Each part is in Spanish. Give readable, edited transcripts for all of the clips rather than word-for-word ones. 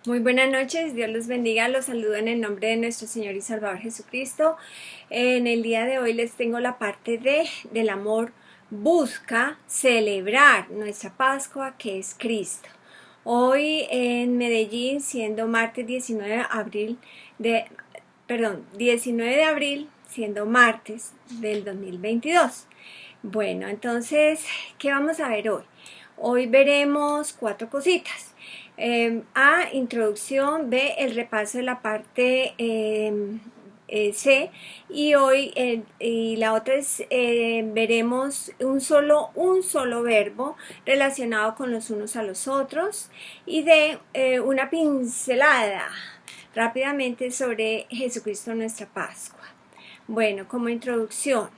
Muy buenas noches, Dios los bendiga, los saludo en el nombre de nuestro Señor y Salvador Jesucristo. En el día de hoy les tengo la parte del amor busca celebrar nuestra Pascua que es Cristo. Hoy en Medellín, siendo martes 19 de abril, siendo martes del 2022. Bueno, entonces, ¿qué vamos a ver hoy? Hoy veremos 4 cositas. A, introducción. B, el repaso de la parte C. Y hoy y la otra es veremos un solo verbo relacionado con los unos a los otros. Y D, una pincelada rápidamente sobre Jesucristo nuestra Pascua. Bueno, como introducción,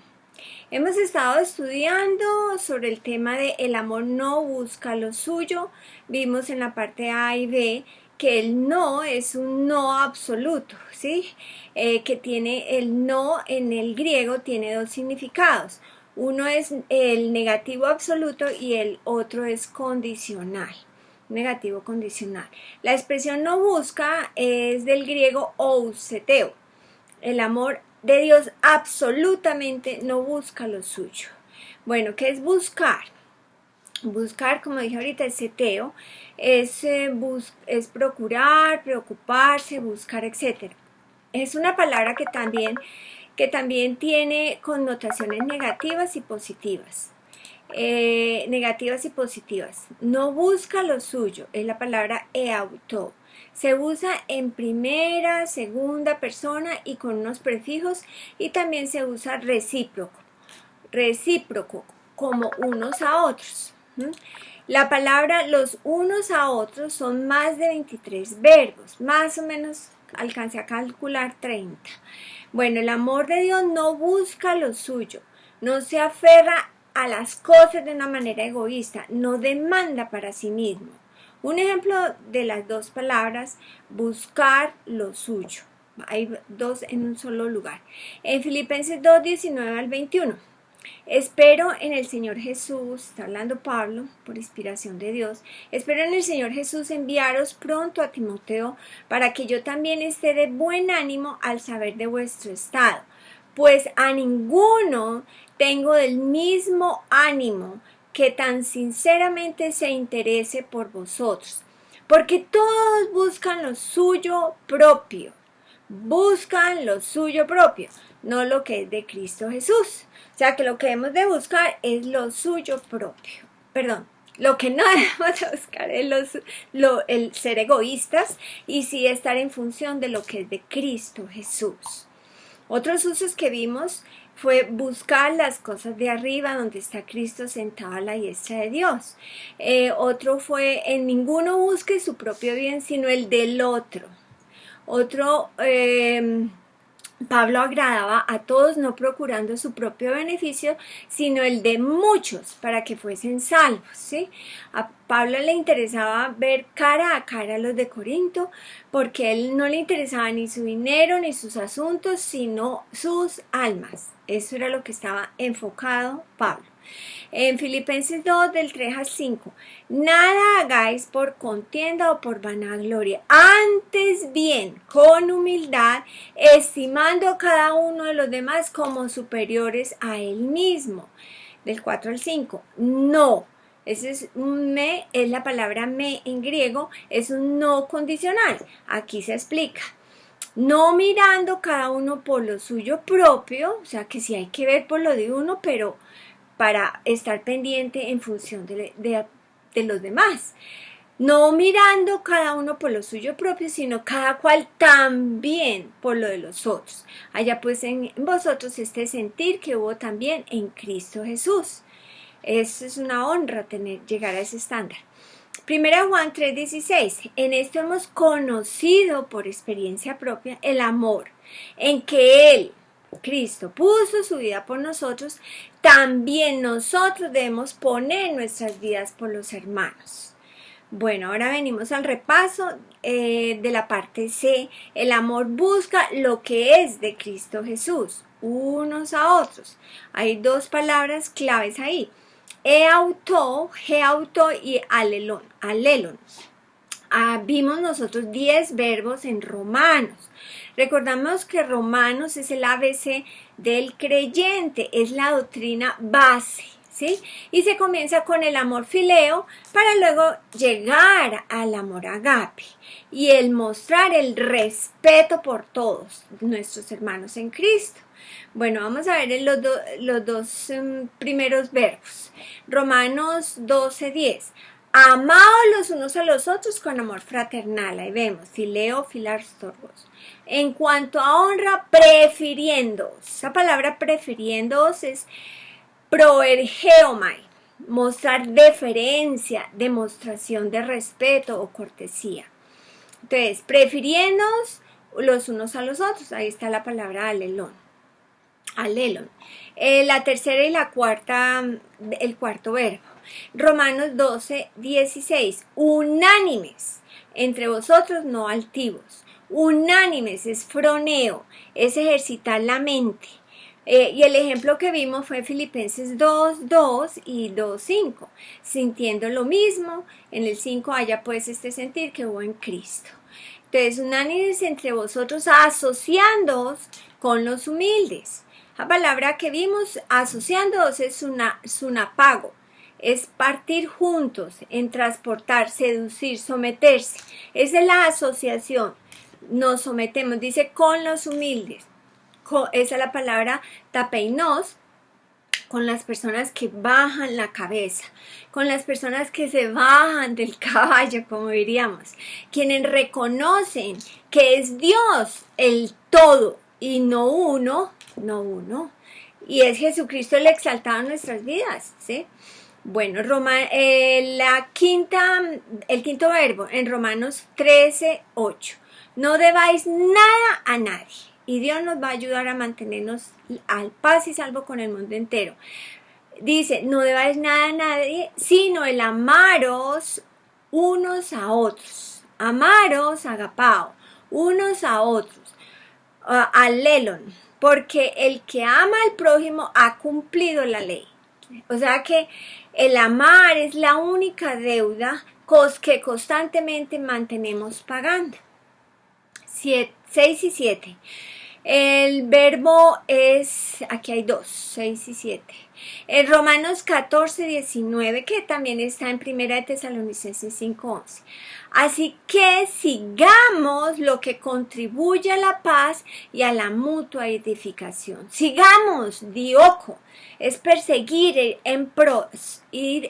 hemos estado estudiando sobre el tema de el amor no busca lo suyo. Vimos en la parte A y B que el no es un no absoluto, ¿sí? Que tiene el no en el griego tiene dos significados. Uno es el negativo absoluto y el otro es condicional. Negativo condicional. La expresión no busca es del griego ouseteo. El amor de Dios absolutamente no busca lo suyo. Bueno, ¿qué es buscar? Buscar, como dije ahorita, es seteo, es procurar, preocuparse, buscar, etc. Es una palabra que también tiene connotaciones negativas y positivas. Negativas y positivas. No busca lo suyo, es la palabra eauto. Se usa en primera, segunda persona y con unos prefijos, y también se usa recíproco como unos a otros. La palabra los unos a otros son más de 23 verbos, más o menos alcancé a calcular 30. Bueno, el amor de Dios no busca lo suyo, no se aferra a las cosas de una manera egoísta, no demanda para sí mismo. Un ejemplo de las dos palabras, buscar lo suyo. Hay dos en un solo lugar. En Filipenses 2, 19 al 21. Espero en el Señor Jesús, está hablando Pablo por inspiración de Dios, espero en el Señor Jesús enviaros pronto a Timoteo para que yo también esté de buen ánimo al saber de vuestro estado, pues a ninguno tengo del mismo ánimo que tan sinceramente se interese por vosotros, porque todos buscan lo suyo propio, no lo que es de Cristo Jesús. O sea que lo que debemos de buscar es lo suyo propio. Perdón, lo que no debemos de buscar es el ser egoístas y sí estar en función de lo que es de Cristo Jesús. Otros usos que vimos fue buscar las cosas de arriba donde está Cristo sentado a la diestra de Dios. Otro fue en ninguno busque su propio bien sino el del otro. Otro, Pablo agradaba a todos no procurando su propio beneficio, sino el de muchos para que fuesen salvos, ¿sí? A Pablo le interesaba ver cara a cara a los de Corinto, porque a él no le interesaba ni su dinero ni sus asuntos, sino sus almas. Eso era lo que estaba enfocado Pablo. En Filipenses 2, del 3 al 5, nada hagáis por contienda o por vanagloria, antes bien, con humildad, estimando a cada uno de los demás como superiores a él mismo. Del 4 al 5, no. Ese es la palabra me en griego, es un no condicional. Aquí se explica. No mirando cada uno por lo suyo propio, o sea que sí hay que ver por lo de uno, pero para estar pendiente en función de los demás. No mirando cada uno por lo suyo propio, sino cada cual también por lo de los otros. Allá pues en vosotros este sentir que hubo también en Cristo Jesús. Eso es una honra llegar a ese estándar. Primera Juan 3:16. En esto hemos conocido por experiencia propia el amor, en que Él, Cristo, puso su vida por nosotros, también nosotros debemos poner nuestras vidas por los hermanos. Bueno, ahora venimos al repaso de la parte C. El amor busca lo que es de Cristo Jesús, unos a otros. Hay dos palabras claves ahí. Geauto y alelon. vimos nosotros 10 verbos en Romanos. Recordamos que Romanos es el ABC del creyente, es la doctrina base, ¿sí? Y se comienza con el amor fileo para luego llegar al amor agape y el mostrar el respeto por todos nuestros hermanos en Cristo. Bueno, vamos a ver los dos primeros verbos. Romanos 12:10. Amaos los unos a los otros con amor fraternal. Ahí vemos, fileo, filarstorgos. En cuanto a honra, prefiriéndoos. Esa palabra prefiriéndoos es proergeomai, mostrar deferencia, demostración de respeto o cortesía. Entonces, prefiriéndoos los unos a los otros. Ahí está la palabra alelón. La tercera y la cuarta, el cuarto verbo. Romanos 12:16. Unánimes entre vosotros, no altivos. Unánimes es froneo, es ejercitar la mente. Y el ejemplo que vimos fue Filipenses 2:2 y 2:5. Sintiendo lo mismo, en el 5 haya pues este sentir que hubo en Cristo. Entonces, unánimes entre vosotros, asociándoos con los humildes. La palabra que vimos, asociándoos, es sunapago. Es partir juntos, en transportar, seducir, someterse. Esa es la asociación. Nos sometemos, dice, con los humildes. Esa es la palabra tapeinos, con las personas que bajan la cabeza, con las personas que se bajan del caballo, como diríamos, quienes reconocen que es Dios el todo y no uno, y es Jesucristo el exaltado en nuestras vidas, ¿sí? Bueno, el quinto verbo en Romanos 13:8. No debáis nada a nadie. Y Dios nos va a ayudar a mantenernos al paz y salvo con el mundo entero. Dice, no debáis nada a nadie, sino el amaros unos a otros. Amaros, agapao, unos a otros. Alelon, porque el que ama al prójimo ha cumplido la ley. O sea que el amar es la única deuda que constantemente mantenemos pagando. 6 y 7. El verbo es, aquí hay 2, 6 y 7. En Romanos 14:19, que también está en 1 de Tesalonicenses 5:11. Así que sigamos lo que contribuye a la paz y a la mutua edificación. Sigamos, dioco, es perseguir, ir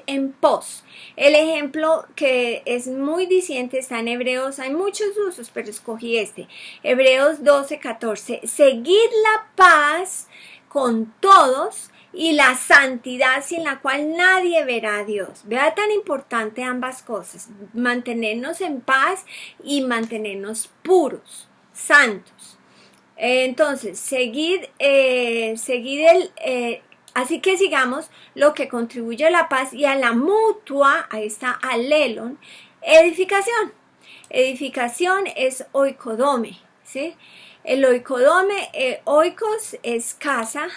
en pos. El ejemplo que es muy diciente está en Hebreos, hay muchos usos, pero escogí este. Hebreos 12:14. Seguid la paz con todos y la santidad sin la cual nadie verá a Dios. Vea tan importante ambas cosas, mantenernos en paz y mantenernos puros, santos. Entonces, así que sigamos lo que contribuye a la paz y a la mutua, ahí está alelon, edificación. Edificación es oikodome, ¿sí? El oikodome, oikos es casa,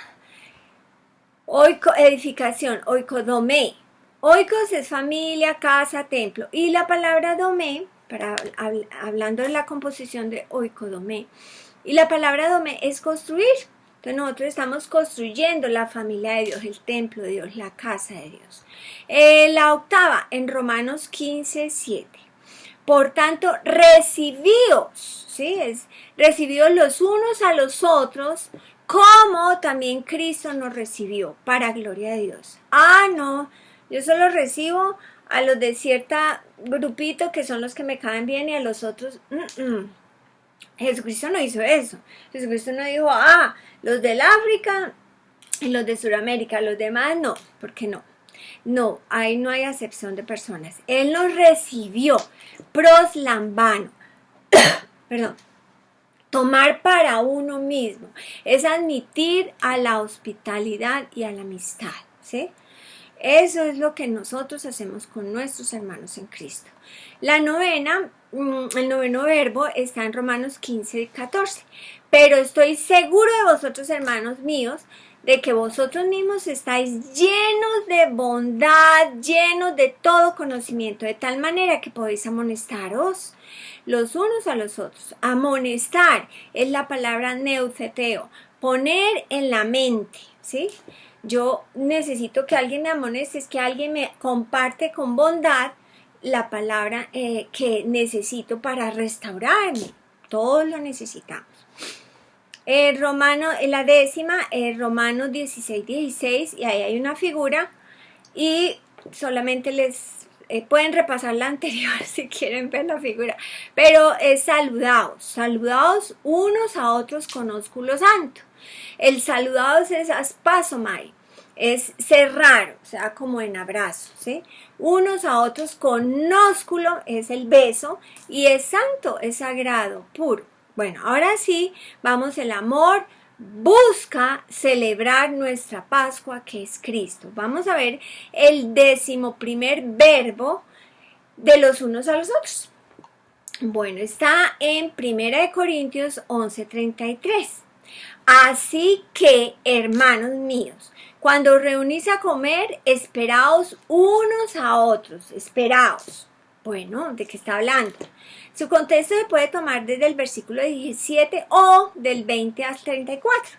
edificación, oikodome. Oikos es familia, casa, templo. Y la palabra dome, hablando de la composición de oikodome, y la palabra dome es construir. Entonces nosotros estamos construyendo la familia de Dios, el templo de Dios, la casa de Dios. La octava, en Romanos 15:7. Por tanto, recibíos, ¿sí? Recibíos los unos a los otros, como también Cristo nos recibió, para gloria de Dios. No, yo solo recibo a los de cierta grupito que son los que me caen bien y a los otros, Jesucristo no hizo eso. Jesucristo no dijo, los del África y los de Sudamérica, los demás no, porque no. No, ahí no hay acepción de personas. Él nos recibió, proslambano, perdón. Tomar para uno mismo es admitir a la hospitalidad y a la amistad, ¿sí? Eso es lo que nosotros hacemos con nuestros hermanos en Cristo. El noveno verbo está en Romanos 15:14. Pero estoy seguro de vosotros, hermanos míos, de que vosotros mismos estáis llenos de bondad, llenos de todo conocimiento, de tal manera que podéis amonestaros los unos a los otros. Amonestar es la palabra neuceteo, poner en la mente, ¿sí? Yo necesito que alguien me amoneste, es que alguien me comparte con bondad la palabra que necesito para restaurarme. Todos lo necesitamos. La décima, Romanos 16:16, y ahí hay una figura, y solamente les pueden repasar la anterior si quieren ver la figura, pero es saludaos unos a otros con ósculo santo. El saludaos es aspasomai, es cerrar, o sea, como en abrazo, ¿sí? Unos a otros con ósculo es el beso, y es santo, es sagrado, puro. Bueno, ahora sí, vamos, el amor busca celebrar nuestra Pascua, que es Cristo. Vamos a ver el 11º verbo de los unos a los otros. Bueno, está en 1 Corintios 11:33. Así que, hermanos míos, cuando os reunís a comer, esperaos unos a otros, esperaos. Bueno, ¿de qué está hablando? Su contexto se puede tomar desde el versículo 17 o del 20 al 34.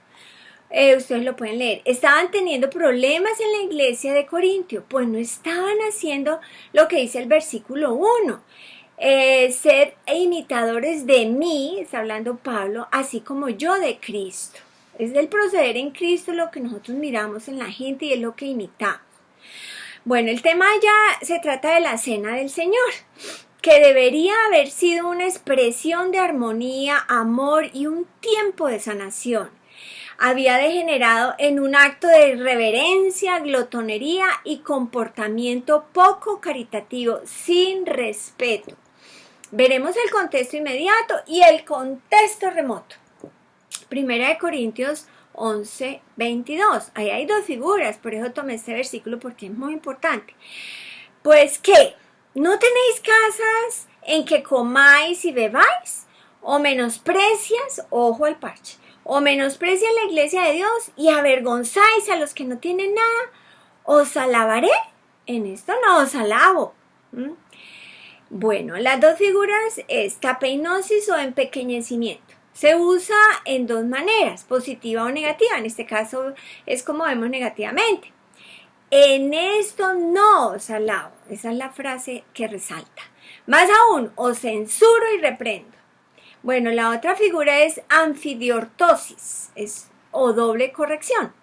Ustedes lo pueden leer. Estaban teniendo problemas en la iglesia de Corintio, pues no estaban haciendo lo que dice el versículo 1. Sed imitadores de mí, está hablando Pablo, así como yo de Cristo. Es del proceder en Cristo lo que nosotros miramos en la gente y es lo que imitamos. Bueno, el tema ya se trata de la cena del Señor, que debería haber sido una expresión de armonía, amor y un tiempo de sanación. Había degenerado en un acto de reverencia, glotonería y comportamiento poco caritativo, sin respeto. Veremos el contexto inmediato y el contexto remoto. 1 Corintios 11:22. Ahí hay dos figuras, por eso tomé este versículo porque es muy importante. Pues, ¿qué? ¿No tenéis casas en que comáis y bebáis? ¿O menosprecias, ojo al parche, o menosprecias la iglesia de Dios y avergonzáis a los que no tienen nada? ¿Os alabaré? En esto no os alabo. Bueno, las dos figuras es tapeinosis o empequeñecimiento. Se usa en dos maneras, positiva o negativa. En este caso es como vemos negativamente. En esto no os alabo. Esa es la frase que resalta. Más aún, os censuro y reprendo. Bueno, la otra figura es anfidiortosis, o doble corrección.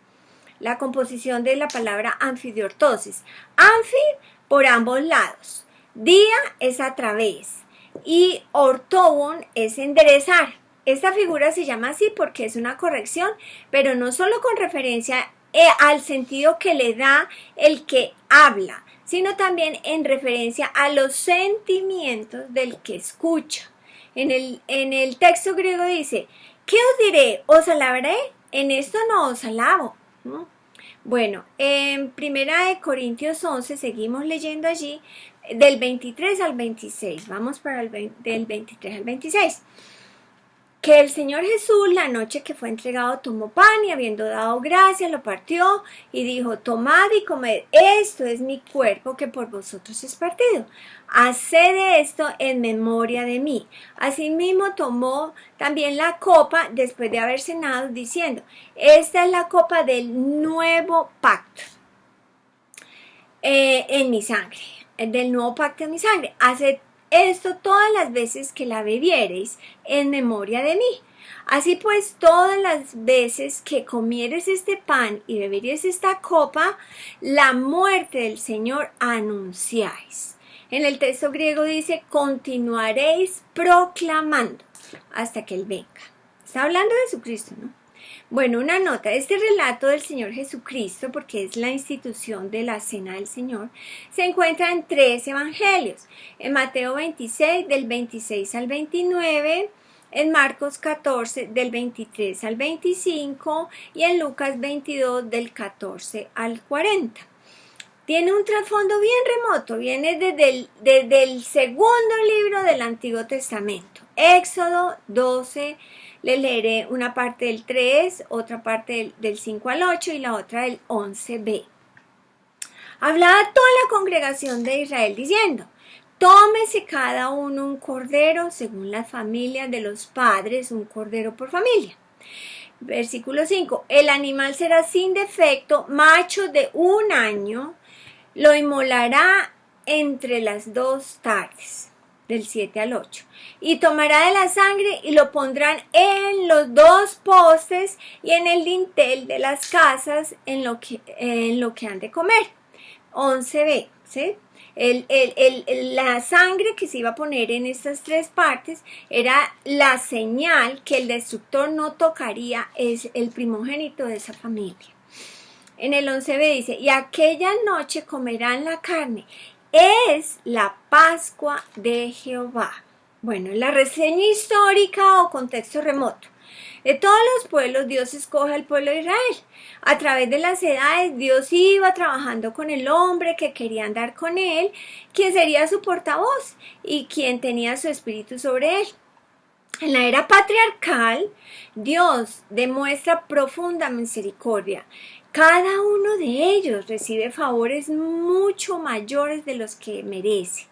La composición de la palabra anfidiortosis. Anfi por ambos lados. Dia es a través y ortobon es enderezar. Esta figura se llama así porque es una corrección, pero no solo con referencia al sentido que le da el que habla, sino también en referencia a los sentimientos del que escucha. En el texto griego dice, ¿qué os diré? ¿Os alabaré? En esto no os alabo. ¿No? Bueno, en 1 Corintios 11 seguimos leyendo allí del 23 al 26. Vamos para del 23 al 26. Que el Señor Jesús, la noche que fue entregado, tomó pan y habiendo dado gracias, lo partió y dijo, tomad y comed, esto es mi cuerpo que por vosotros es partido. Haced esto en memoria de mí. Asimismo tomó también la copa después de haber cenado, diciendo, esta es la copa del nuevo pacto en mi sangre, del nuevo pacto en mi sangre. Haced esto todas las veces que la bebiereis en memoria de mí. Así pues, todas las veces que comieres este pan y beberéis esta copa, la muerte del Señor anunciáis. En el texto griego dice, continuaréis proclamando hasta que Él venga. Está hablando de Jesucristo, ¿no? Bueno, una nota, este relato del Señor Jesucristo, porque es la institución de la Cena del Señor, se encuentra en 3 evangelios, en Mateo 26, del 26 al 29, en Marcos 14, del 23 al 25, y en Lucas 22, del 14 al 40. tiene un trasfondo bien remoto, viene desde el segundo libro del Antiguo Testamento, Éxodo 12, le leeré una parte del 3, otra parte del 5 al 8 y la otra del 11b. Hablaba a toda la congregación de Israel diciendo: tómese cada uno un cordero según las familias de los padres, un cordero por familia. Versículo 5, el animal será sin defecto, macho de 1 año, lo inmolará entre las 2 tardes, del 7 al 8, y tomará de la sangre y lo pondrán en los 2 postes y en el dintel de las casas en lo que han de comer. 11b, ¿sí? La sangre que se iba a poner en estas 3 partes era la señal que el destructor no tocaría, es el primogénito de esa familia. En el 11b dice, y aquella noche comerán la carne, es la Pascua de Jehová. Bueno, en la reseña histórica o contexto remoto, de todos los pueblos, Dios escoge al pueblo de Israel. A través de las edades, Dios iba trabajando con el hombre que quería andar con él, quien sería su portavoz y quien tenía su espíritu sobre él. En la era patriarcal, Dios demuestra profunda misericordia. Cada uno de ellos recibe favores mucho mayores de los que merece.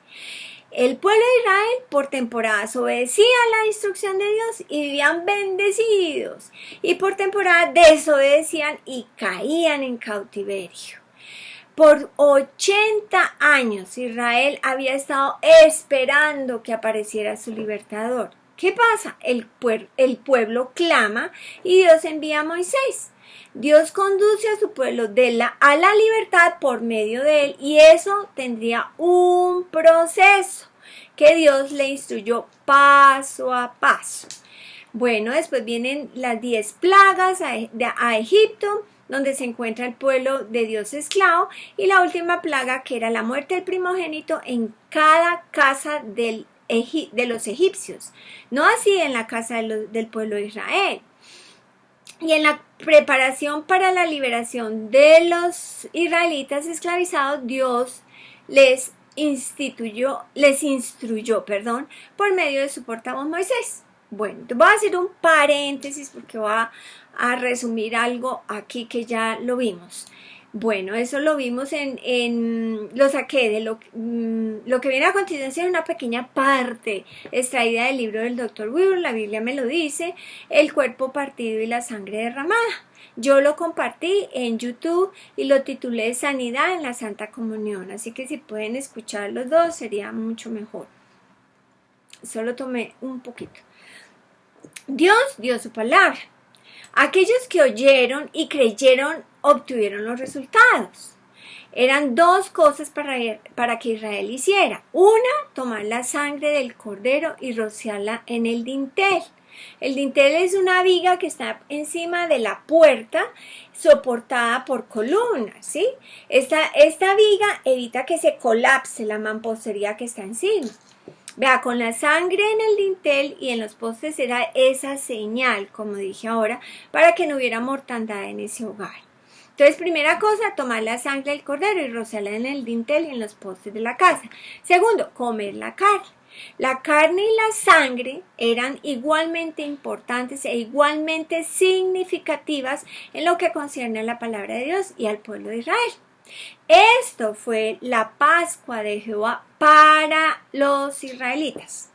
El pueblo de Israel por temporadas obedecía la instrucción de Dios y vivían bendecidos, y por temporadas desobedecían y caían en cautiverio. Por 80 años Israel había estado esperando que apareciera su libertador. ¿Qué pasa? El pueblo clama y Dios envía a Moisés. Dios conduce a su pueblo a la libertad por medio de él, y eso tendría un proceso que Dios le instruyó paso a paso. Bueno, después vienen las 10 plagas a Egipto, donde se encuentra el pueblo de Dios esclavo, y la última plaga, que era la muerte del primogénito en cada casa de los egipcios, no así en la casa del pueblo de Israel. Y en la preparación para la liberación de los israelitas esclavizados, Dios les instruyó, por medio de su portavoz Moisés. Bueno, voy a hacer un paréntesis porque voy a resumir algo aquí que ya lo vimos. Bueno, eso lo vimos lo saqué de lo que viene a continuación, una pequeña parte extraída del libro del Dr. Weber, la Biblia me lo dice, el cuerpo partido y la sangre derramada. Yo lo compartí en YouTube y lo titulé Sanidad en la Santa Comunión, así que si pueden escuchar los dos sería mucho mejor. Solo tomé un poquito. Dios dio su palabra. Aquellos que oyeron y creyeron obtuvieron los resultados. Eran 2 cosas para que Israel hiciera. Una, tomar la sangre del cordero y rociarla en el dintel. El dintel es una viga que está encima de la puerta, soportada por columnas, ¿sí? Esta viga evita que se colapse la mampostería que está encima. Vea, con la sangre en el dintel y en los postes era esa señal, como dije ahora, para que no hubiera mortandad en ese hogar. Entonces, primera cosa, tomar la sangre del cordero y rociarla en el dintel y en los postes de la casa. Segundo, comer la carne. La carne y la sangre eran igualmente importantes e igualmente significativas en lo que concierne a la palabra de Dios y al pueblo de Israel. Esto fue la Pascua de Jehová para los israelitas.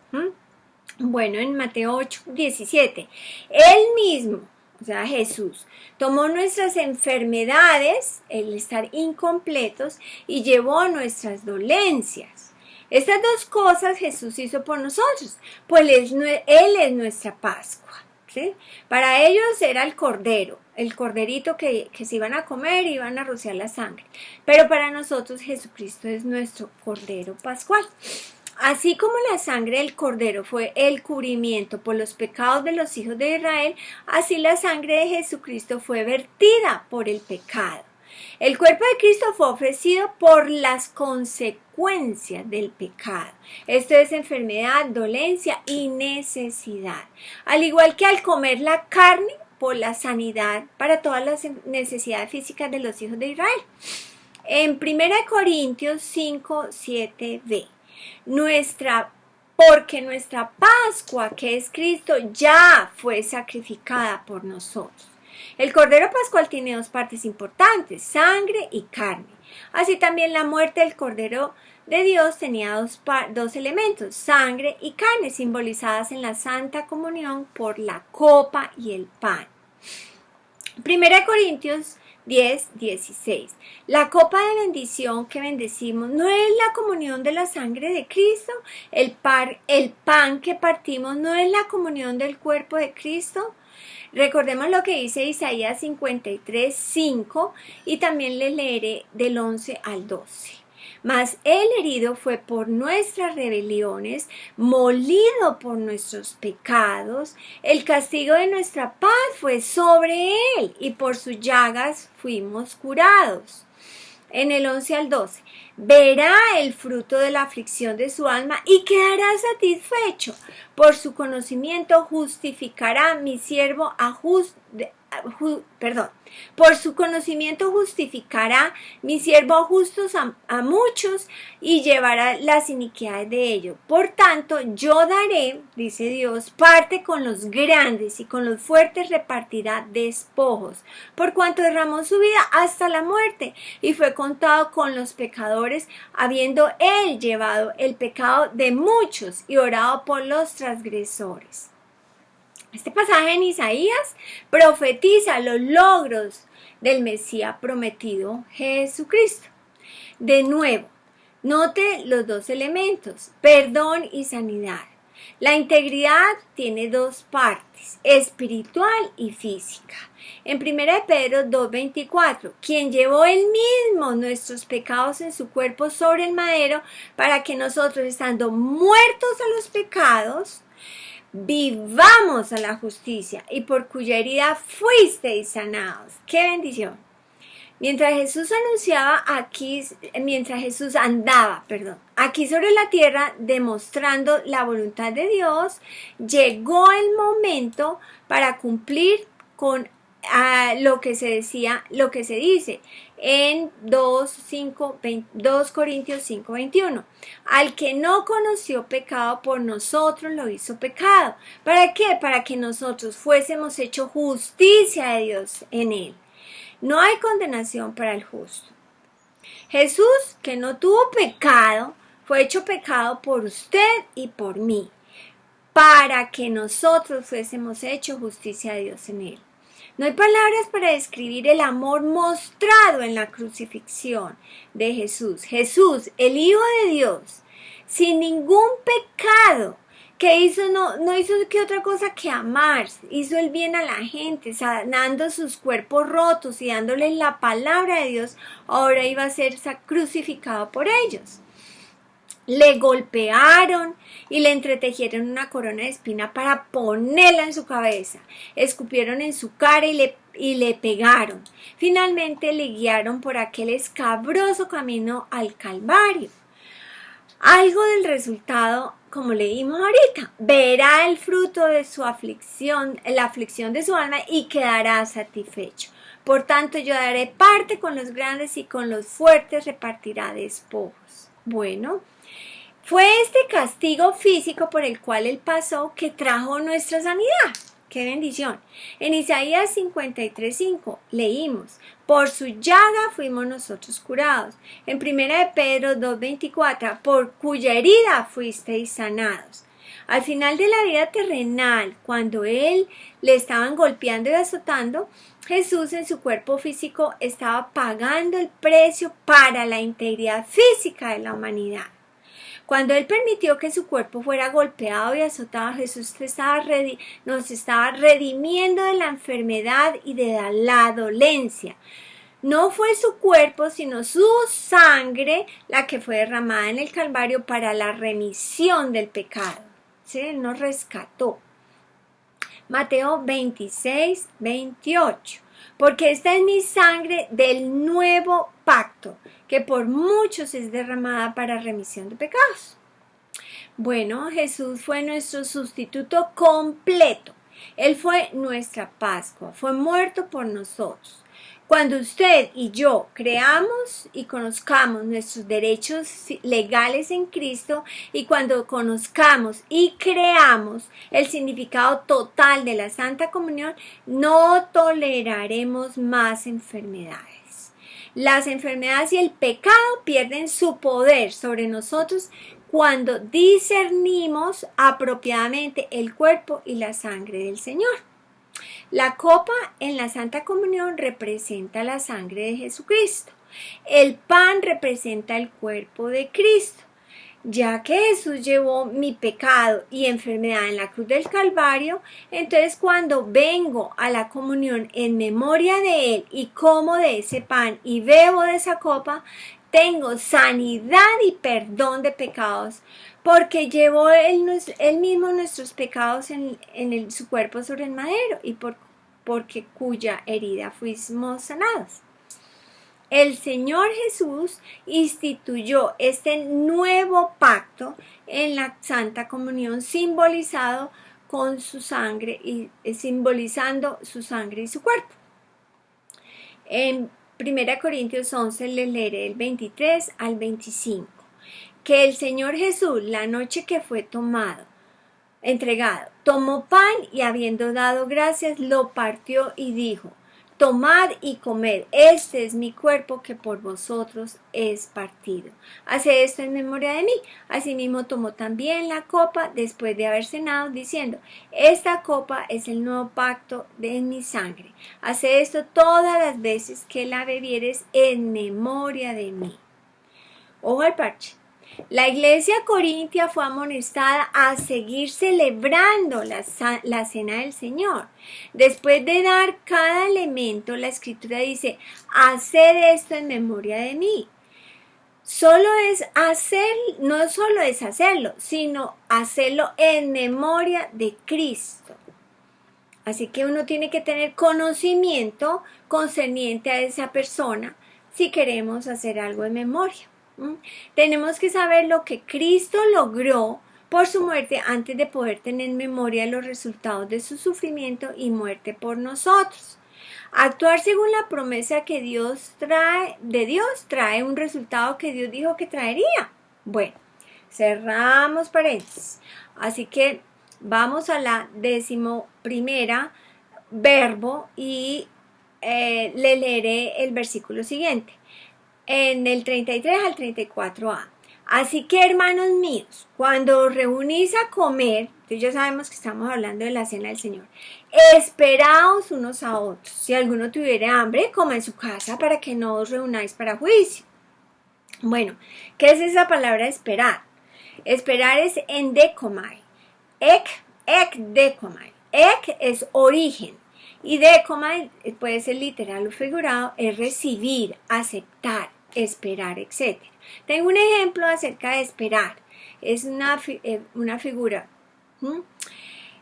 Bueno, en Mateo 8:17, él mismo, o sea Jesús, tomó nuestras enfermedades, el estar incompletos, y llevó nuestras dolencias. Estas 2 cosas Jesús hizo por nosotros, pues Él es nuestra Pascua. ¿Sí? Para ellos era el cordero, el corderito que se iban a comer y iban a rociar la sangre. Pero para nosotros Jesucristo es nuestro cordero pascual. Así como la sangre del cordero fue el cubrimiento por los pecados de los hijos de Israel, así la sangre de Jesucristo fue vertida por el pecado. El cuerpo de Cristo fue ofrecido por las consecuencias del pecado. Esto es enfermedad, dolencia y necesidad. Al igual que al comer la carne, por la sanidad para todas las necesidades físicas de los hijos de Israel. En 1 Corintios 5, 7b, porque nuestra Pascua, que es Cristo, ya fue sacrificada por nosotros. El Cordero Pascual tiene dos partes importantes, sangre y carne. Así también la muerte del Cordero de Dios tenía dos elementos, sangre y carne, simbolizadas en la Santa Comunión por la copa y el pan. 1 Corintios 10, 16. La copa de bendición que bendecimos no es la comunión de la sangre de Cristo. El pan que partimos no es la comunión del cuerpo de Cristo. Recordemos lo que dice Isaías 53, 5 y también le leeré del 11 al 12. Mas el herido fue por nuestras rebeliones, molido por nuestros pecados. El castigo de nuestra paz fue sobre él, y por sus llagas fuimos curados. En el 11 al 12, verá el fruto de la aflicción de su alma y quedará satisfecho. Por su conocimiento justificará mi siervo por su conocimiento justificará mi siervo justos a muchos y llevará las iniquidades de ellos. Por tanto, yo daré, dice Dios, parte con los grandes y con los fuertes repartirá despojos, por cuanto derramó su vida hasta la muerte y fue contado con los pecadores, habiendo él llevado el pecado de muchos y orado por los transgresores. Este pasaje en Isaías profetiza los logros del Mesías prometido, Jesucristo. De nuevo, note los dos elementos, perdón y sanidad. La integridad tiene dos partes, espiritual y física. En 1 Pedro 2:24, quien llevó él mismo nuestros pecados en su cuerpo sobre el madero, para que nosotros, estando muertos a los pecados, vivamos a la justicia, y por cuya herida fuisteis sanados. ¡Qué bendición! Mientras Jesús andaba aquí sobre la tierra demostrando la voluntad de Dios, llegó el momento para cumplir con lo que se dice en 2 Corintios 5, 21. Al que no conoció pecado, por nosotros lo hizo pecado. ¿Para qué? Para que nosotros fuésemos hecho justicia de Dios en él. No hay condenación para el justo. Jesús, que no tuvo pecado, fue hecho pecado por usted y por mí, para que nosotros fuésemos hecho justicia de Dios en él. No hay palabras para describir el amor mostrado en la crucifixión de Jesús. Jesús, el Hijo de Dios, sin ningún pecado, que hizo, no hizo que otra cosa que amar, hizo el bien a la gente, sanando sus cuerpos rotos y dándoles la palabra de Dios. Ahora iba a ser crucificado por ellos. Le golpearon y le entretejieron una corona de espina para ponerla en su cabeza. Escupieron en su cara y le pegaron. Finalmente le guiaron por aquel escabroso camino al Calvario. Algo del resultado, como leímos ahorita, verá el fruto de su aflicción, la aflicción de su alma, y quedará satisfecho. Por tanto, yo daré parte con los grandes y con los fuertes repartirá despojos. Bueno, fue este castigo físico por el cual él pasó que trajo nuestra sanidad. ¡Qué bendición! En Isaías 53:5 leímos, por su llaga fuimos nosotros curados. En 1 Pedro 2:24, por cuya herida fuisteis sanados. Al final de la vida terrenal, cuando él le estaban golpeando y azotando, Jesús en su cuerpo físico estaba pagando el precio para la integridad física de la humanidad. Cuando él permitió que su cuerpo fuera golpeado y azotado, Jesús nos estaba redimiendo de la enfermedad y de la dolencia. No fue su cuerpo, sino su sangre la que fue derramada en el Calvario para la remisión del pecado. ¿Sí? Él nos rescató. Mateo 26, 28. Porque esta es mi sangre del nuevo pacto, que por muchos es derramada para remisión de pecados. Bueno, Jesús fue nuestro sustituto completo. Él fue nuestra Pascua, fue muerto por nosotros. Cuando usted y yo creamos y conozcamos nuestros derechos legales en Cristo, y cuando conozcamos y creamos el significado total de la Santa Comunión, no toleraremos más enfermedades. Las enfermedades y el pecado pierden su poder sobre nosotros cuando discernimos apropiadamente el cuerpo y la sangre del Señor. La copa en la Santa Comunión representa la sangre de Jesucristo. El pan representa el cuerpo de Cristo. Ya que Jesús llevó mi pecado y enfermedad en la cruz del Calvario, entonces cuando vengo a la comunión en memoria de Él y como de ese pan y bebo de esa copa, tengo sanidad y perdón de pecados, porque llevó Él mismo nuestros pecados en su cuerpo sobre el madero y porque cuya herida fuimos sanados. El Señor Jesús instituyó este nuevo pacto en la Santa Comunión, simbolizado con su sangre y simbolizando su sangre y su cuerpo. En 1 Corintios 11 les leeré el 23 al 25. Que el Señor Jesús, la noche que fue entregado, tomó pan y habiendo dado gracias, lo partió y dijo: tomad y comed, este es mi cuerpo que por vosotros es partido. Haced esto en memoria de mí. Asimismo tomó también la copa después de haber cenado, diciendo: esta copa es el nuevo pacto de mi sangre. Haced esto todas las veces que la bebieres en memoria de mí. Ojo al parche. La iglesia corintia fue amonestada a seguir celebrando la cena del Señor. Después de dar cada elemento, la Escritura dice: haced esto en memoria de mí. No solo es hacerlo, sino hacerlo en memoria de Cristo. Así que uno tiene que tener conocimiento concerniente a esa persona si queremos hacer algo en memoria. Tenemos que saber lo que Cristo logró por su muerte antes de poder tener en memoria los resultados de su sufrimiento y muerte por nosotros. Actuar según la promesa que Dios trae un resultado que Dios dijo que traería. Bueno, cerramos paréntesis. Así que vamos a la 11ª verbo y le leeré el versículo siguiente. En el 33 al 34a. Así que, hermanos míos, cuando os reunís a comer, entonces ya sabemos que estamos hablando de la cena del Señor, esperaos unos a otros. Si alguno tuviera hambre, coma en su casa para que no os reunáis para juicio. Bueno, ¿qué es esa palabra esperar? Esperar es endekomai. Ekdekomai. Ek es origen. Y dekomai puede ser literal o figurado, es recibir, aceptar, esperar, etc. Tengo un ejemplo acerca de esperar. Es una figura.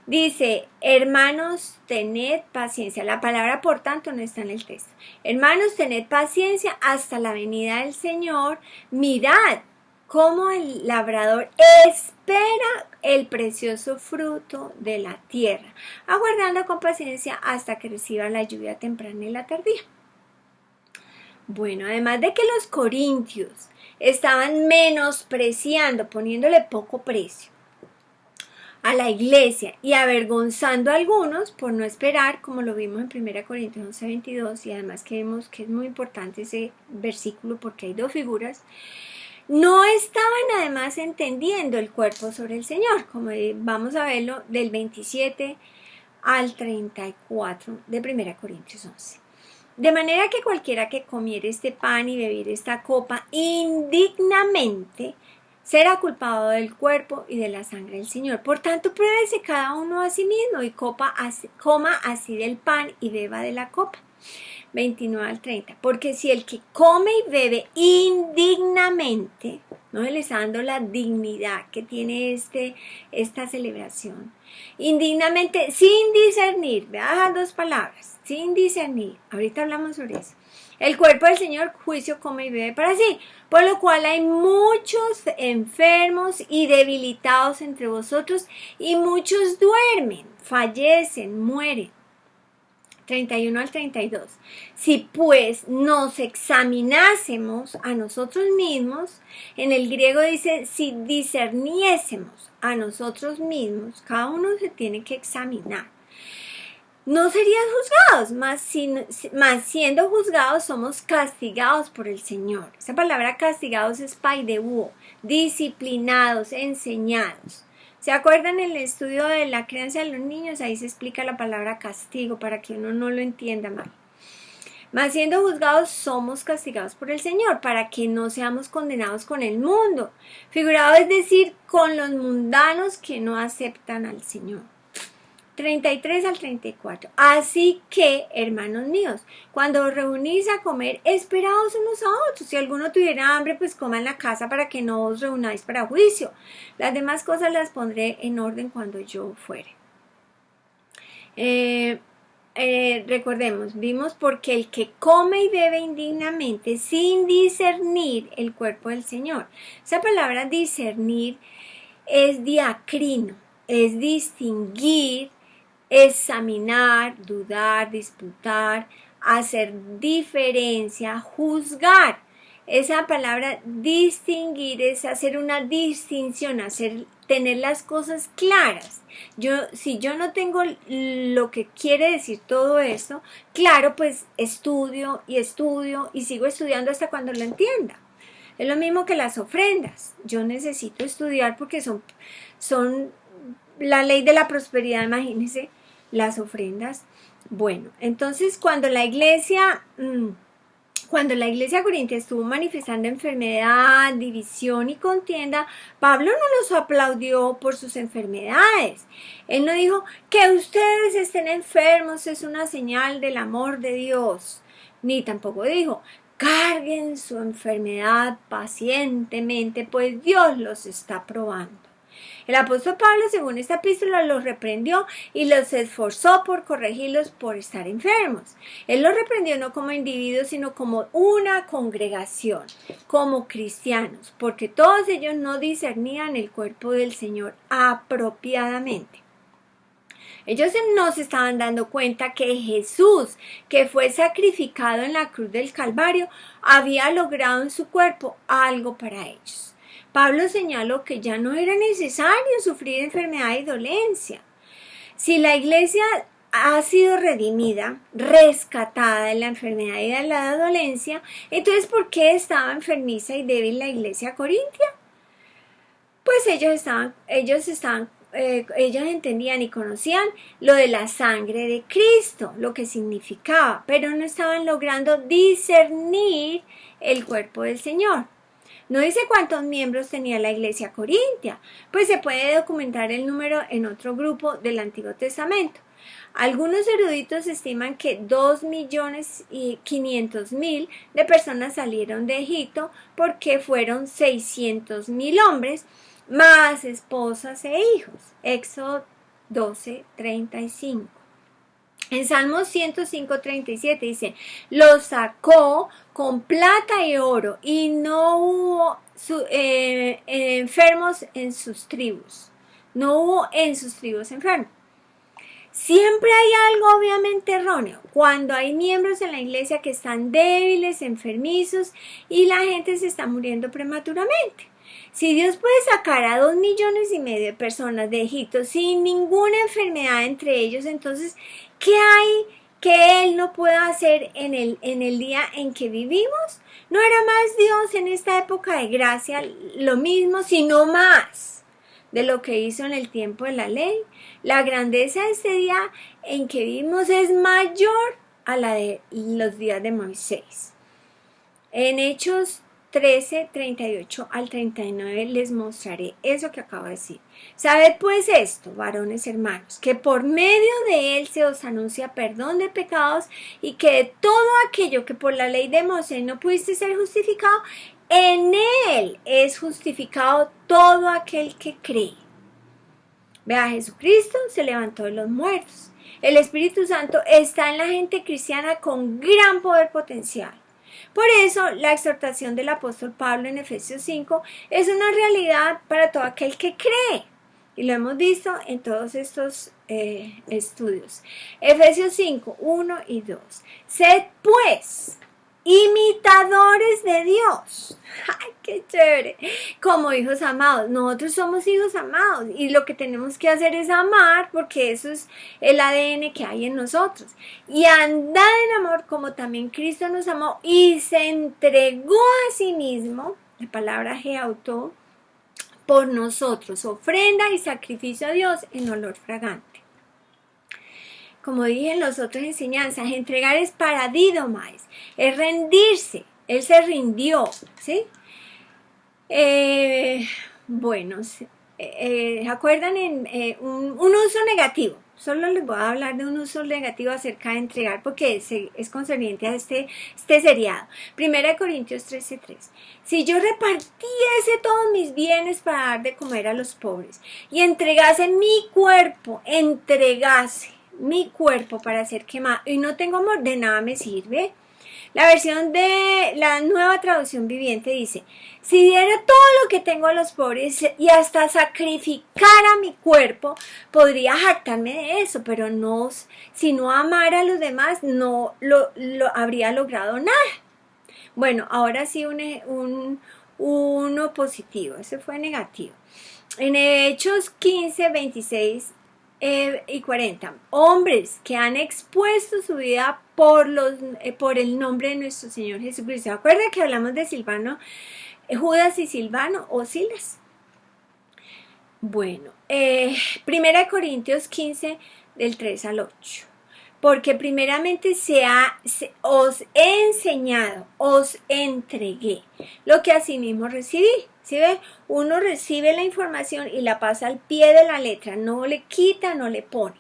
Dice: hermanos, tened paciencia. La palabra por tanto no está en el texto. Hermanos, tened paciencia hasta la venida del Señor. Mirad cómo el labrador espera el precioso fruto de la tierra, aguardando con paciencia hasta que reciba la lluvia temprana y la tardía. Bueno, además de que los corintios estaban menospreciando, poniéndole poco precio a la iglesia y avergonzando a algunos por no esperar, como lo vimos en 1 Corintios 11:22, y además que vemos que es muy importante ese versículo porque hay dos figuras, no estaban además entendiendo el cuerpo sobre el Señor, como vamos a verlo del 27 al 34 de 1 Corintios 11. De manera que cualquiera que comiere este pan y bebiere esta copa indignamente será culpado del cuerpo y de la sangre del Señor. Por tanto, pruébese cada uno a sí mismo y coma así del pan y beba de la copa. 29 al 30. Porque si el que come y bebe indignamente, no le está dando la dignidad que tiene esta celebración, indignamente, sin discernir, vean dos palabras, sin discernir, ahorita hablamos sobre eso, el cuerpo del Señor, juicio come y bebe para sí, por lo cual hay muchos enfermos y debilitados entre vosotros, y muchos duermen, fallecen, mueren. 31 al 32. Si pues nos examinásemos a nosotros mismos, en el griego dice, si discerniésemos a nosotros mismos, cada uno se tiene que examinar. No serían juzgados, más siendo juzgados somos castigados por el Señor. Esa palabra castigados es paideuo, disciplinados, enseñados. ¿Se acuerdan en el estudio de la crianza de los niños? Ahí se explica la palabra castigo para que uno no lo entienda mal. Mas siendo juzgados somos castigados por el Señor para que no seamos condenados con el mundo. Figurado es decir, con los mundanos que no aceptan al Señor. 33 al 34. Así que, hermanos míos, cuando os reunís a comer, esperaos unos a otros. Si alguno tuviera hambre, pues coma en la casa para que no os reunáis para juicio. Las demás cosas las pondré en orden cuando yo fuere. Recordemos, vimos porque el que come y bebe indignamente sin discernir el cuerpo del Señor. Esa palabra discernir es diacrino, es distinguir, examinar, dudar, disputar, hacer diferencia, juzgar. Esa palabra distinguir es hacer una distinción, tener las cosas claras. Si yo no tengo lo que quiere decir todo esto, claro, pues estudio y sigo estudiando hasta cuando lo entienda. Es lo mismo que las ofrendas. Yo necesito estudiar porque son la ley de la prosperidad, imagínense, las ofrendas. Bueno, entonces cuando la iglesia corintia estuvo manifestando enfermedad, división y contienda, Pablo no los aplaudió por sus enfermedades. Él no dijo que ustedes estén enfermos es una señal del amor de Dios, ni tampoco dijo carguen su enfermedad pacientemente, pues Dios los está probando. El apóstol Pablo, según esta epístola, los reprendió y los esforzó por corregirlos por estar enfermos. Él los reprendió no como individuos, sino como una congregación, como cristianos, porque todos ellos no discernían el cuerpo del Señor apropiadamente. Ellos no se estaban dando cuenta que Jesús, que fue sacrificado en la cruz del Calvario, había logrado en su cuerpo algo para ellos. Pablo señaló que ya no era necesario sufrir enfermedad y dolencia. Si la iglesia ha sido redimida, rescatada de la enfermedad y de la dolencia, entonces ¿por qué estaba enfermiza y débil la iglesia corintia? Pues ellos entendían y conocían lo de la sangre de Cristo, lo que significaba, pero no estaban logrando discernir el cuerpo del Señor. No dice cuántos miembros tenía la iglesia corintia, pues se puede documentar el número en otro grupo del Antiguo Testamento. Algunos eruditos estiman que 2.500.000 de personas salieron de Egipto porque fueron 600.000 hombres, más esposas e hijos. Éxodo 12:35. En Salmos 105:37 dice, los sacó con plata y oro y no hubo enfermos en sus tribus. No hubo en sus tribus enfermos. Siempre hay algo obviamente erróneo cuando hay miembros en la iglesia que están débiles, enfermizos y la gente se está muriendo prematuramente. Si Dios puede sacar a 2,5 millones de personas de Egipto sin ninguna enfermedad entre ellos, entonces, ¿qué hay que Él no pueda hacer en el día en que vivimos? ¿No era más Dios en esta época de gracia lo mismo, sino más de lo que hizo en el tiempo de la ley? La grandeza de este día en que vivimos es mayor a la de los días de Moisés. En Hechos 13:38 al 39 les mostraré eso que acabo de decir. Sabed pues esto, varones hermanos, que por medio de él se os anuncia perdón de pecados y que de todo aquello que por la ley de Moisés no pudiste ser justificado, en él es justificado todo aquel que cree. Vea, Jesucristo se levantó de los muertos. El Espíritu Santo está en la gente cristiana con gran poder potencial. Por eso, la exhortación del apóstol Pablo en Efesios 5 es una realidad para todo aquel que cree. Y lo hemos visto en todos estos estudios. Efesios 5, 1 y 2. Sed pues imitadores de Dios. ¡Ay, qué chévere! Como hijos amados. Nosotros somos hijos amados y lo que tenemos que hacer es amar, porque eso es el ADN que hay en nosotros. Y andar en amor como también Cristo nos amó y se entregó a sí mismo, la palabra geauto, por nosotros, ofrenda y sacrificio a Dios en olor fragante. Como dije en las otras enseñanzas, entregar es paradidomais, es rendirse. Él se rindió, ¿sí? Bueno, ¿se acuerdan en un uso negativo? Solo les voy a hablar de un uso negativo acerca de entregar porque es concerniente a este seriado. 1 Corintios 13:3. Si yo repartiese todos mis bienes para dar de comer a los pobres y entregase mi cuerpo para ser quemado y no tengo amor, de nada me sirve. La versión de la Nueva Traducción Viviente dice: si diera todo lo que tengo a los pobres y hasta sacrificara mi cuerpo, podría jactarme de eso, pero no, si no amara a los demás, no lo habría logrado nada. Bueno, ahora sí uno positivo, ese fue negativo. En Hechos 15, 26 y 40, hombres que han expuesto su vida por el nombre de nuestro Señor Jesucristo. ¿Se acuerdan que hablamos de Silvano, Judas y Silvano o Silas? Bueno, 1 Corintios 15 del 3 al 8. Porque primeramente os he enseñado, os entregué lo que asimismo recibí. ¿Sí ve? Uno recibe la información y la pasa al pie de la letra, no le quita, no le pone.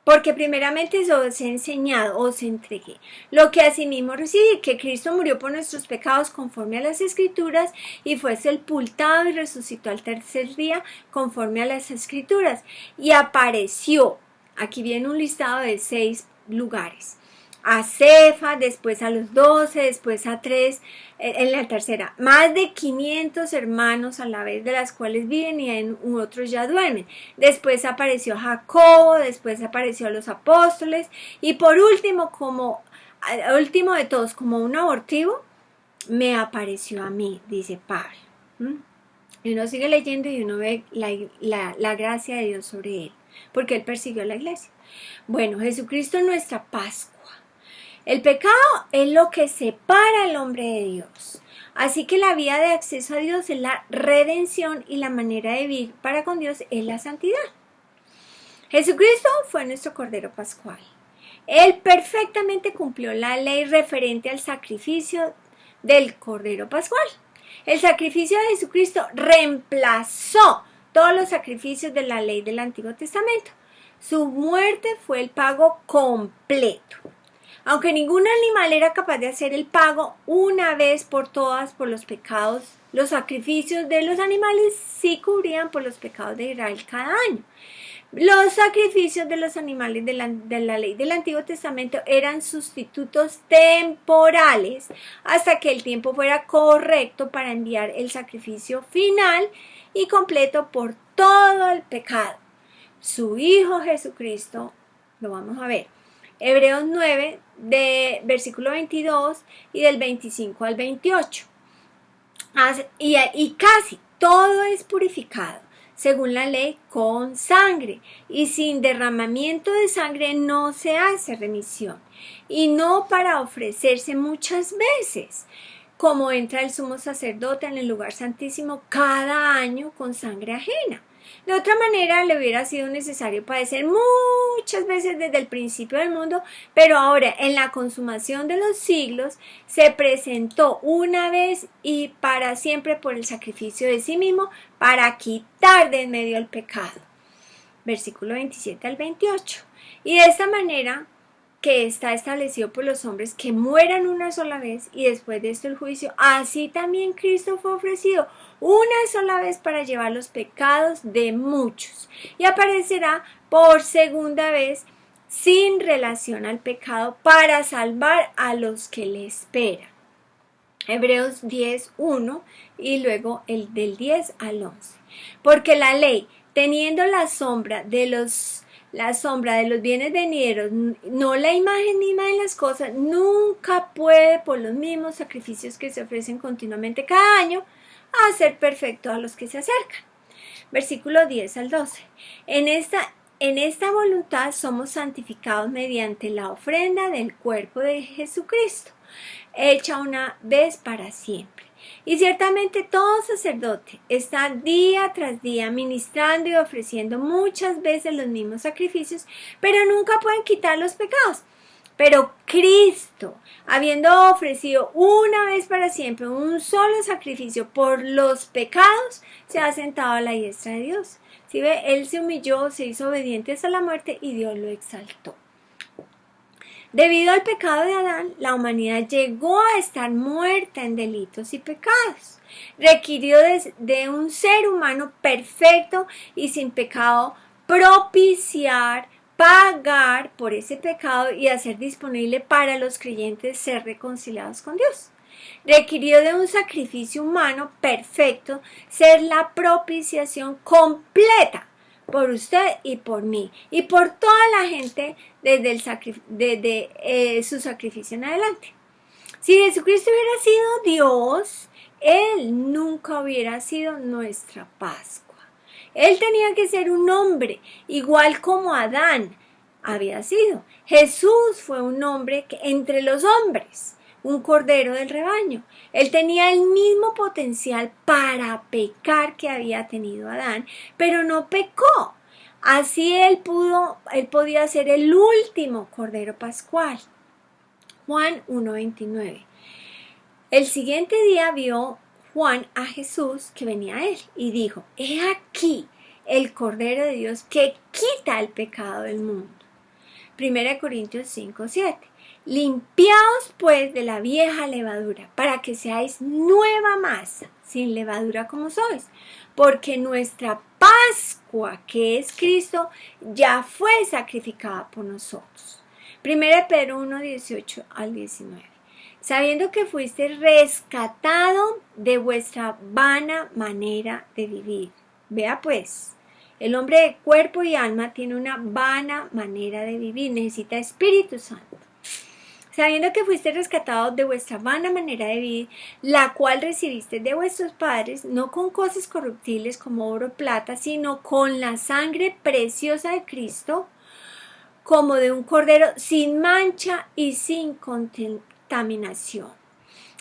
Porque primeramente os he enseñado, os entregué lo que asimismo recibí, que Cristo murió por nuestros pecados conforme a las Escrituras y fue sepultado y resucitó al tercer día conforme a las Escrituras y apareció. Aquí viene un listado de 6 lugares. A Cefa, después a los 12, después a 3, en la tercera. Más de 500 hermanos a la vez, de las cuales viven y en otros ya duermen. Después apareció Jacobo, después apareció a los apóstoles y por último, último de todos, como un abortivo, me apareció a mí, dice Pablo. Y uno sigue leyendo y uno ve la gracia de Dios sobre él, porque él persiguió a la iglesia. Bueno, Jesucristo es nuestra Pascua. El pecado es lo que separa al hombre de Dios. Así que la vía de acceso a Dios es la redención y la manera de vivir para con Dios es la santidad. Jesucristo fue nuestro Cordero Pascual. Él perfectamente cumplió la ley referente al sacrificio del Cordero Pascual. El sacrificio de Jesucristo reemplazó todos los sacrificios de la ley del Antiguo Testamento. Su muerte fue el pago completo. Aunque ningún animal era capaz de hacer el pago una vez por todas por los pecados, los sacrificios de los animales sí cubrían por los pecados de Israel cada año. Los sacrificios de los animales de la ley del Antiguo Testamento eran sustitutos temporales hasta que el tiempo fuera correcto para enviar el sacrificio final y completo por todo el pecado. Su Hijo Jesucristo, lo vamos a ver. Hebreos 9, de versículo 22 y del 25 al 28. Y casi todo es purificado, según la ley, con sangre. Y sin derramamiento de sangre no se hace remisión. Y no para ofrecerse muchas veces, como entra el sumo sacerdote en el lugar santísimo cada año con sangre ajena. De otra manera, le hubiera sido necesario padecer muchas veces desde el principio del mundo, pero ahora, en la consumación de los siglos, se presentó una vez y para siempre por el sacrificio de sí mismo para quitar de en medio el pecado. Versículo 27 al 28. Y de esta manera que está establecido por los hombres que mueran una sola vez y después de esto el juicio, así también Cristo fue ofrecido una sola vez para llevar los pecados de muchos y aparecerá por segunda vez sin relación al pecado para salvar a los que le esperan. Hebreos 10, 1 y luego el del 10 al 11. Porque la ley, teniendo la sombra de los bienes venideros, no la imagen misma de las cosas, nunca puede, por los mismos sacrificios que se ofrecen continuamente cada año, hacer perfecto a los que se acercan. Versículo 10 al 12. En esta voluntad somos santificados mediante la ofrenda del cuerpo de Jesucristo, hecha una vez para siempre. Y ciertamente todo sacerdote está día tras día ministrando y ofreciendo muchas veces los mismos sacrificios, pero nunca pueden quitar los pecados. Pero Cristo, habiendo ofrecido una vez para siempre un solo sacrificio por los pecados, se ha sentado a la diestra de Dios. ¿Sí ve? Él se humilló, se hizo obediente hasta la muerte y Dios lo exaltó. Debido al pecado de Adán, la humanidad llegó a estar muerta en delitos y pecados. Requirió de un ser humano perfecto y sin pecado propiciar, pagar por ese pecado y hacer disponible para los creyentes ser reconciliados con Dios. Requirió de un sacrificio humano perfecto ser la propiciación completa por usted y por mí y por toda la gente desde su sacrificio en adelante. Si Jesucristo hubiera sido Dios, Él nunca hubiera sido nuestra Pascua. Él tenía que ser un hombre, igual como Adán había sido. Jesús fue un hombre entre los hombres, un cordero del rebaño. Él tenía el mismo potencial para pecar que había tenido Adán, pero no pecó. Así él podía ser el último cordero pascual. Juan 1:29. El siguiente día vio Juan a Jesús que venía a él y dijo: he aquí el Cordero de Dios que quita el pecado del mundo. 1 Corintios 5:7. Limpiaos pues de la vieja levadura, para que seáis nueva masa, sin levadura como sois, porque nuestra Pascua, que es Cristo, ya fue sacrificada por nosotros. 1 Pedro 1:18 al 19. Sabiendo que fuiste rescatado de vuestra vana manera de vivir. Vea pues, el hombre de cuerpo y alma tiene una vana manera de vivir, necesita Espíritu Santo. Sabiendo que fuiste rescatados de vuestra vana manera de vivir, la cual recibiste de vuestros padres, no con cosas corruptibles como oro o plata, sino con la sangre preciosa de Cristo, como de un cordero sin mancha y sin contaminación.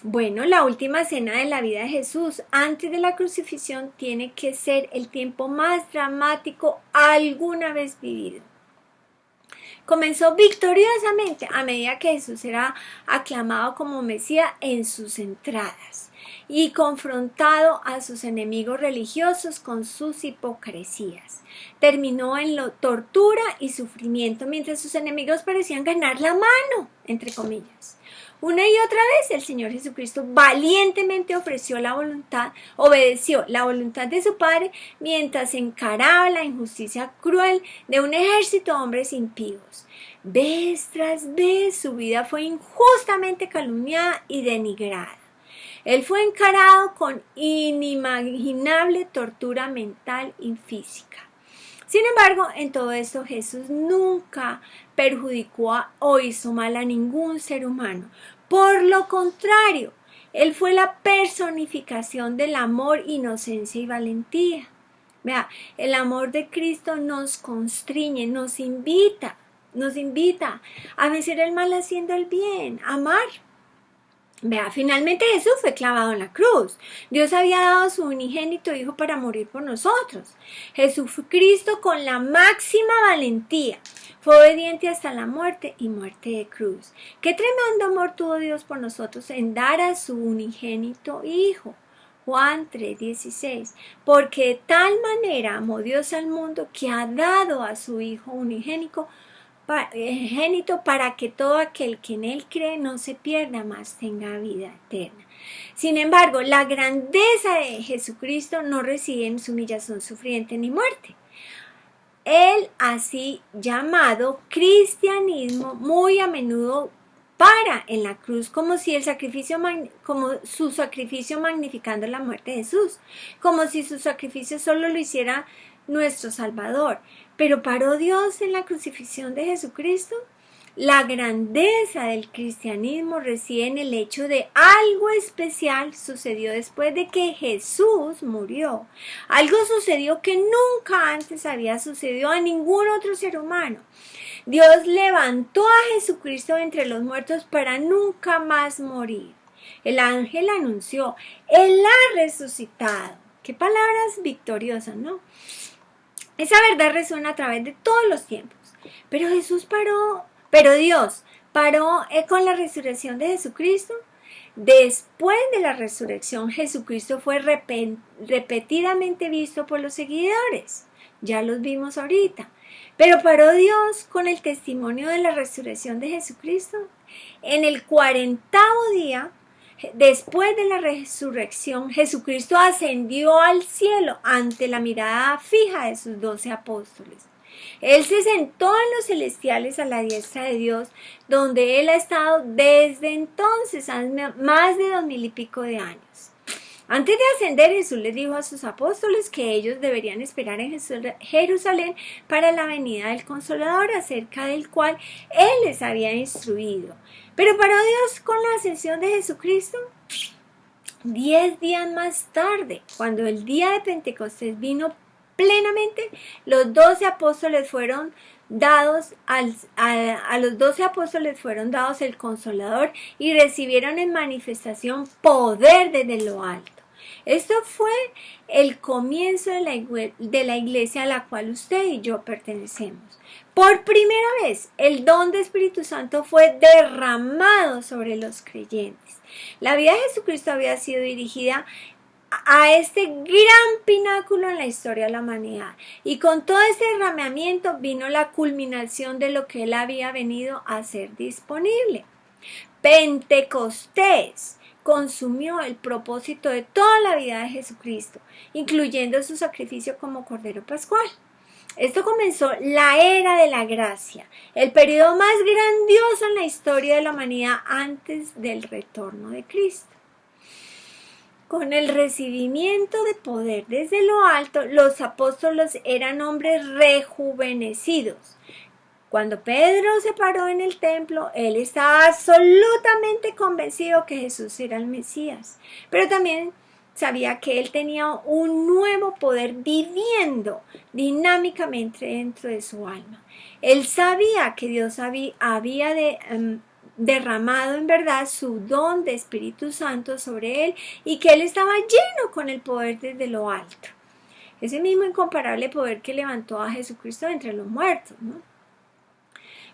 Bueno, la última cena de la vida de Jesús antes de la crucifixión tiene que ser el tiempo más dramático alguna vez vivido. Comenzó victoriosamente a medida que Jesús era aclamado como Mesías en sus entradas y confrontado a sus enemigos religiosos con sus hipocresías. Terminó en tortura y sufrimiento mientras sus enemigos parecían ganar la mano, entre comillas. Una y otra vez el Señor Jesucristo valientemente obedeció la voluntad de su Padre mientras encaraba la injusticia cruel de un ejército de hombres impíos. Vez tras vez su vida fue injustamente calumniada y denigrada. Él fue encarado con inimaginable tortura mental y física. Sin embargo, en todo esto Jesús nunca perjudicó o hizo mal a ningún ser humano. Por lo contrario, Él fue la personificación del amor, inocencia y valentía. Vea, el amor de Cristo nos constriñe, nos invita a vencer el mal haciendo el bien, a amar. Vea, finalmente Jesús fue clavado en la cruz. Dios había dado a su unigénito Hijo para morir por nosotros. Jesucristo, con la máxima valentía, fue obediente hasta la muerte y muerte de cruz. Qué tremendo amor tuvo Dios por nosotros en dar a su unigénito Hijo. Juan 3:16. Porque de tal manera amó Dios al mundo que ha dado a su Hijo unigénito para que todo aquel que en él cree no se pierda, mas tenga vida eterna. Sin embargo, la grandeza de Jesucristo no reside en su humillación sufriente ni muerte. El así llamado cristianismo muy a menudo compara en la cruz como si como su sacrificio magnificando la muerte de Jesús, como si su sacrificio solo lo hiciera nuestro Salvador. Pero ¿paró Dios en la crucifixión de Jesucristo? La grandeza del cristianismo reside en el hecho de algo especial sucedió después de que Jesús murió. Algo sucedió que nunca antes había sucedido a ningún otro ser humano. Dios levantó a Jesucristo entre los muertos para nunca más morir. El ángel anunció, Él ha resucitado. Qué palabras victoriosas, ¿no? Esa verdad resuena a través de todos los tiempos. Pero Dios paró con la resurrección de Jesucristo. Después de la resurrección, Jesucristo fue repetidamente visto por los seguidores. Ya los vimos ahorita. Pero paró Dios con el testimonio de la resurrección de Jesucristo. En el 40º día, después de la resurrección, Jesucristo ascendió al cielo ante la mirada fija de sus 12 apóstoles. Él se sentó en los celestiales a la diestra de Dios, donde Él ha estado desde entonces, más de 2000 y pico de años. Antes de ascender, Jesús les dijo a sus apóstoles que ellos deberían esperar en Jerusalén para la venida del Consolador, acerca del cual Él les había instruido. Pero ¿paró Dios con la ascensión de Jesucristo? 10 días más tarde, cuando el día de Pentecostés vino plenamente, los 12 apóstoles fueron dados a los 12 apóstoles fueron dados el Consolador y recibieron en manifestación poder desde lo alto. Esto fue el comienzo de la iglesia a la cual usted y yo pertenecemos. Por primera vez, el don de Espíritu Santo fue derramado sobre los creyentes. La vida de Jesucristo había sido dirigida a este gran pináculo en la historia de la humanidad. Y con todo este derramamiento vino la culminación de lo que Él había venido a hacer disponible. Pentecostés consumió el propósito de toda la vida de Jesucristo, incluyendo su sacrificio como Cordero Pascual. Esto comenzó la era de la gracia, el periodo más grandioso en la historia de la humanidad antes del retorno de Cristo. Con el recibimiento de poder desde lo alto, los apóstoles eran hombres rejuvenecidos. Cuando Pedro se paró en el templo, él estaba absolutamente convencido que Jesús era el Mesías, pero también sabía que él tenía un nuevo poder viviendo dinámicamente dentro de su alma. Él sabía que Dios había derramado en verdad su don de Espíritu Santo sobre él y que él estaba lleno con el poder desde lo alto. Ese mismo incomparable poder que levantó a Jesucristo entre los muertos, ¿no?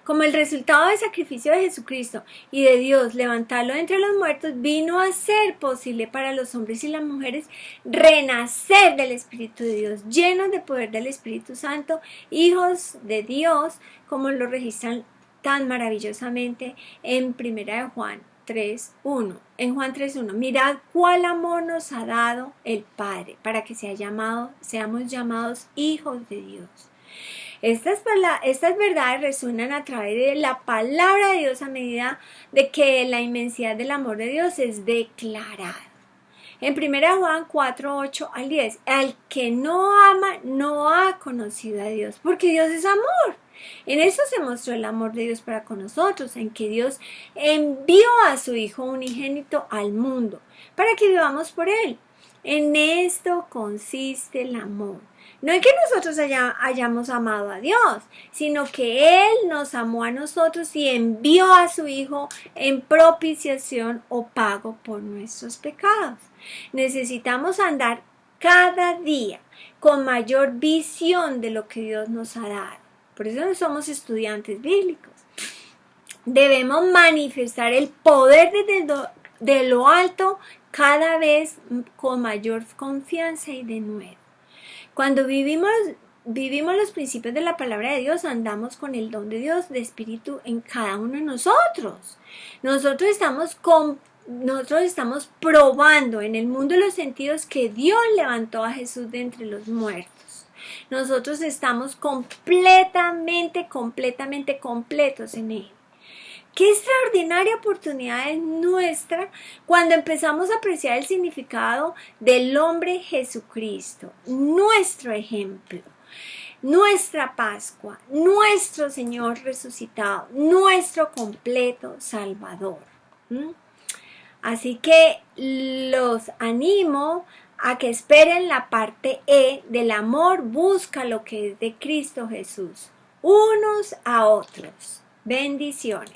Como el resultado del sacrificio de Jesucristo y de Dios levantarlo entre los muertos, vino a ser posible para los hombres y las mujeres renacer del Espíritu de Dios, llenos de poder del Espíritu Santo, hijos de Dios, como lo registran tan maravillosamente en 1 Juan 3:1. En Juan 3:1, mirad cuál amor nos ha dado el Padre para que seamos llamados hijos de Dios. Estas verdades resuenan a través de la palabra de Dios a medida de que la inmensidad del amor de Dios es declarada. En 1 Juan 4:8 al 10, al que no ama no ha conocido a Dios, porque Dios es amor. En eso se mostró el amor de Dios para con nosotros, en que Dios envió a su Hijo unigénito al mundo, para que vivamos por Él. En esto consiste el amor. No en que nosotros hayamos amado a Dios, sino que Él nos amó a nosotros y envió a su Hijo en propiciación o pago por nuestros pecados. Necesitamos andar cada día con mayor visión de lo que Dios nos ha dado. Por eso no somos estudiantes bíblicos. Debemos manifestar el poder de lo alto cada vez con mayor confianza y de nuevo. Cuando vivimos los principios de la palabra de Dios, andamos con el don de Dios, de Espíritu en cada uno de nosotros. Nosotros estamos probando en el mundo de los sentidos que Dios levantó a Jesús de entre los muertos. Nosotros estamos completamente completos en Él. Qué extraordinaria oportunidad es nuestra cuando empezamos a apreciar el significado del hombre Jesucristo, nuestro ejemplo, nuestra Pascua, nuestro Señor resucitado, nuestro completo Salvador. Así que los animo a que esperen la parte E del amor busca lo que es de Cristo Jesús, unos a otros. Bendiciones.